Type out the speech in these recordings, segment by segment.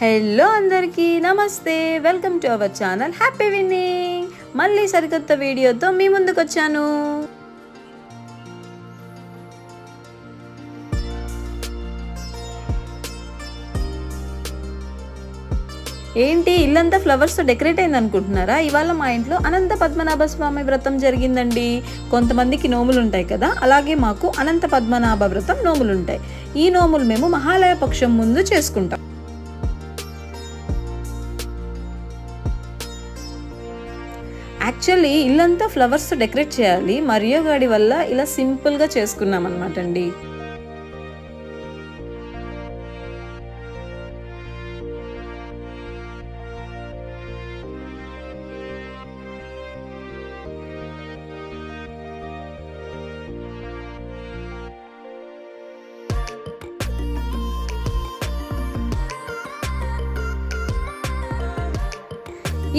Hello అందరికీ నమస్తే, welcome to our channel happy winnowing. మళ్ళీ సరికొత్త వీడియోతో మీ ముందుకు వచ్చాను. ఏంటి ఇల్లంతా ఫ్లవర్స్తో డెకరేట్ అయింది అనుకుంటున్నారా? ఇవాళ మా ఇంట్లో అనంత పద్మనాభ స్వామి వ్రతం జరిగిందండి. కొంతమందికి నోములు ఉంటాయి కదా, అలాగే మాకు అనంత పద్మనాభ వ్రతం నోములు ఉంటాయి. ఈ నోములు మేము మహాలయ పక్షం ముందు చేసుకుంటాం. యాక్చువల్లీ ఇల్లంతా ఫ్లవర్స్తో డెకరేట్ చేయాలి. మరియో గాడి వల్ల ఇలా సింపుల్గా చేసుకున్నాం అనమాట అండి.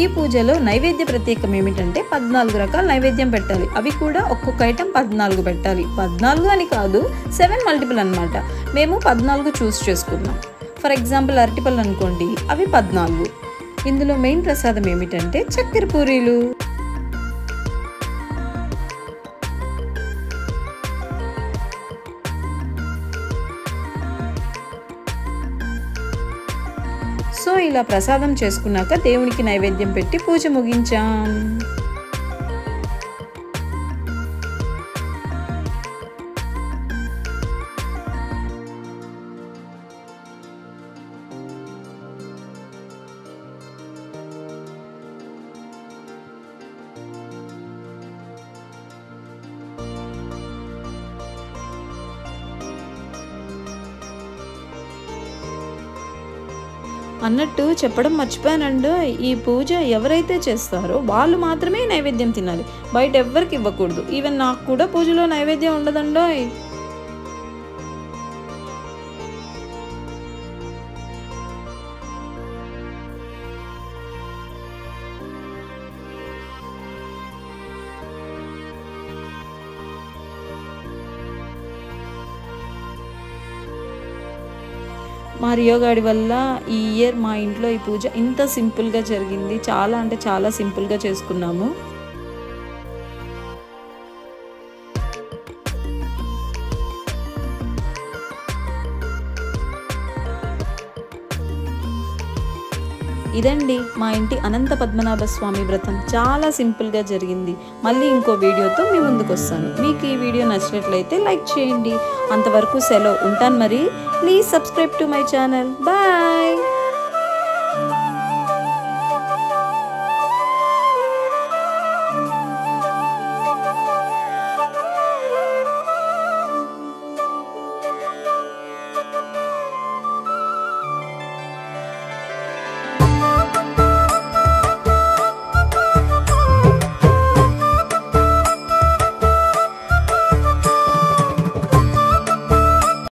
ఈ పూజలో నైవేద్య ప్రత్యేకం ఏమిటంటే 14 రకాల నైవేద్యం పెట్టాలి. అవి కూడా ఒక్కొక్క ఐటెం 14 పెట్టాలి. 14 అని కాదు, 7 మల్టిపుల్ అనమాట. మేము 14 చూస్ చేసుకున్నాం. ఫర్ ఎగ్జాంపుల్ అరటిపళ్ళు అనుకోండి, అవి 14. ఇందులో మెయిన్ ప్రసాదం ఏమిటంటే చక్కెర పూరీలు. సో ఇలా ప్రసాదం చేసుకున్నాక దేవునికి నైవేద్యం పెట్టి పూజ ముగించాం. అన్నట్టు చెప్పడం మర్చిపోయానండి, ఈ పూజ ఎవరైతే చేస్తారో వాళ్ళు మాత్రమే నైవేద్యం తినాలి. బయట ఎవ్వరికి ఇవ్వకూడదు. ఈవెన్ నాకు కూడా పూజలో నైవేద్యం ఉండదండోయ్. మరియో గాడి వల్ల ఈ ఇయర్ మా ఇంట్లో ఈ పూజ ఇంత సింపుల్గా జరిగింది. చాలా అంటే చాలా సింపుల్గా చేసుకున్నాము. ఇదండి మా ఇంటి అనంత పద్మనాభ స్వామి వ్రతం. చాలా సింపుల్గా జరిగింది. మళ్ళీ ఇంకో వీడియోతో మీ ముందుకు వస్తాను. మీకు ఈ వీడియో నచ్చినట్లయితే లైక్ చేయండి. అంతవరకు సెలవు, ఉంటాను మరి. Please subscribe to my channel. Bye.